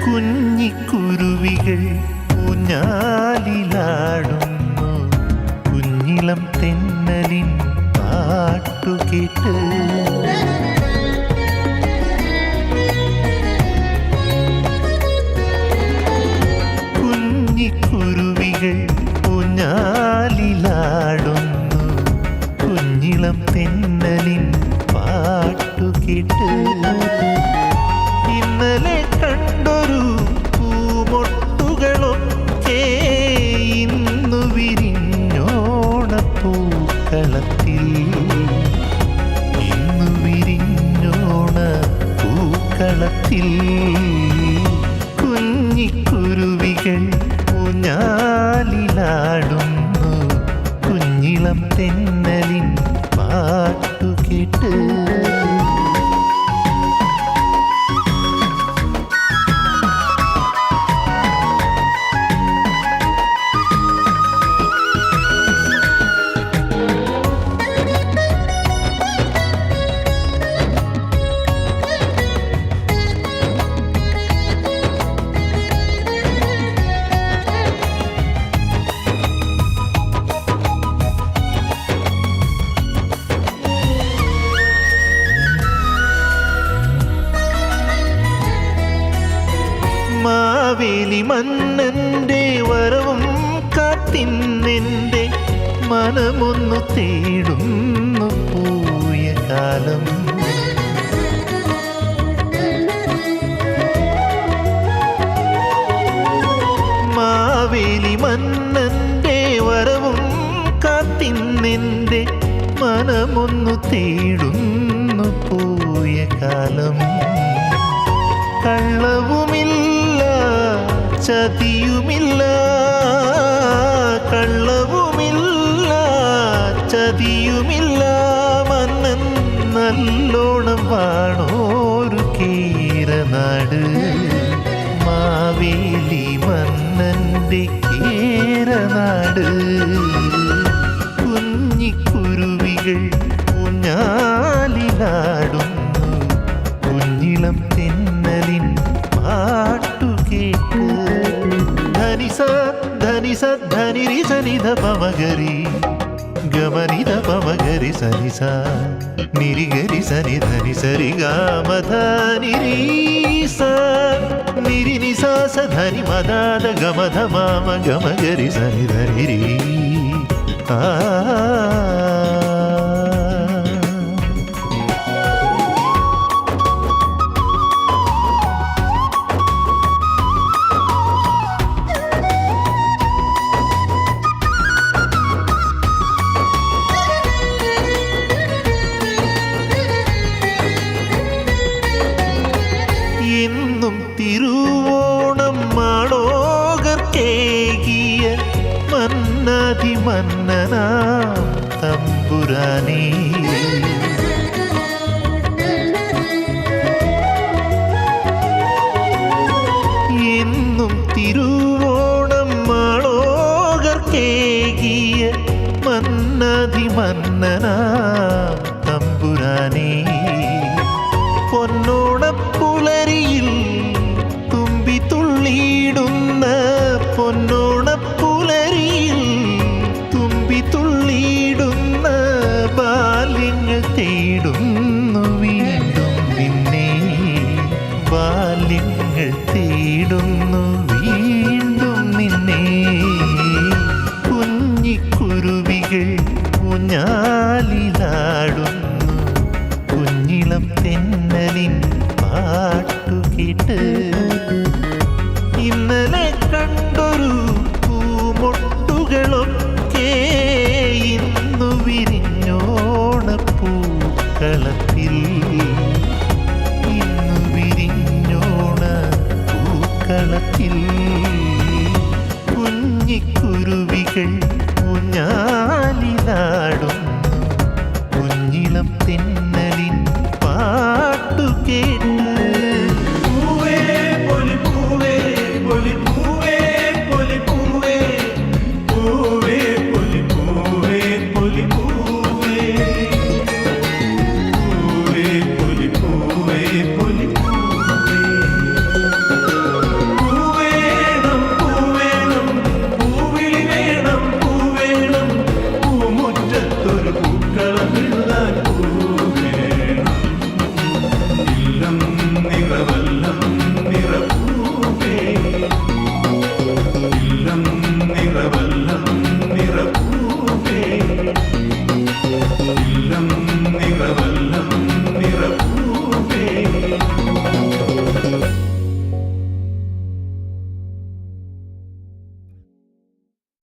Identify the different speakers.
Speaker 1: കുഞ്ഞിക്കുരുവികൾ ഊഞ്ഞാലിലാടുന്നു, കുഞ്ഞിളം തെന്നലിൻ പാട്ടുകേട്ട്. കുഞ്ഞിക്കുരുവികൾ ഊഞ്ഞാലിലാടുന്നു, കുഞ്ഞിളം തെന്നലിൻ പാട്ടുകേട്ട്. ഇന്നലെ കണ്ടൊരു പൂമൊട്ടുകളൊക്കെ ഇന്നു വിരിഞ്ഞോണപ്പൂക്കളത്തിൽ, ഇന്നു വിരിഞ്ഞോണപ്പൂക്കളത്തിൽ. കുഞ്ഞിക്കുരുവികൾ ഊഞ്ഞാലിലാടുന്നു, കുഞ്ഞിളം തെന്നലിൻ പാട്ടുകേട്ട്. മാവേലി മന്നന്റെ വരവും കാത്തിന്നെൻ്റെ മനമൊന്നു തേടുന്നു പോയ കാലം. മാവേലി മന്നന്റെ വരവും കാത്തിന്നെൻ്റെ മനമൊന്നു തേടുന്നു പോയ കാലം. കള്ളവുമില്ല ചതിയുമില്ല, കള്ളവുമില്ല ചതിയുമില്ല, മന്നൻ നല്ലോണം വാണോരു കേരനാട്. മാവേലി മന്നന്റെ കേരനാട്. കുഞ്ഞിക്കുരുവികൾ ഊഞ്ഞാലിലാടുന്നു, കുഞ്ഞിളം തെന്നലിൻ പാട്ടുകേട്ട്. ധനിസ ധനിസ ധനിരി സനിധ പമഗരി ഗമനിധ പമഗരി സനിസ നിരിഗരി സനി ധനി സരി ഗാമധനിരീസ നിരി നിസാസ ധനി മദാദ ഗമധ മാമ ഗമഗരി സനി ധനിരീ. ആ എന്നും തിരുവോണം മാളോകർക്കേകിയ മന്നനാം തമ്പുരാനേ. എന്നും തിരുവോണം മാളോകർക്കേകിയ മന്നാതിമന്നനാം തമ്പുരാനേ, പൊന്നോണപ്പുലരിയിൽ തുമ്പി തുള്ളിയിടുന്ന പൊന്നോണപ്പുലരിയിൽ തുമ്പി തുള്ളിയിടുന്ന ബാല്യങ്ങൾ തേടുന്നു വീണ്ടും നിന്നെ, ബാല്യങ്ങൾ തേടുന്നു വീണ്ടും നിന്നെ. കുഞ്ഞിക്കുരുവികൾ ഊഞ്ഞാലിലാടുന്നു, കുഞ്ഞിളം തെന്നലിൻ പാട്ടുകേട്ട്. ഇന്നലെ കണ്ടൊരു പൂമൊട്ടുകളൊക്കെ ഇന്നു വിരിഞ്ഞോണപ്പൂക്കളത്തിൽ, ഇന്നു വിരിഞ്ഞോണ പൂക്കളത്തിൽ. കുഞ്ഞിക്കുരുവികൾ ഊഞ്ഞാലിലാടുന്നു, കുഞ്ഞിളം തെന്നലിൻ പാട്ടുകേട്ട്.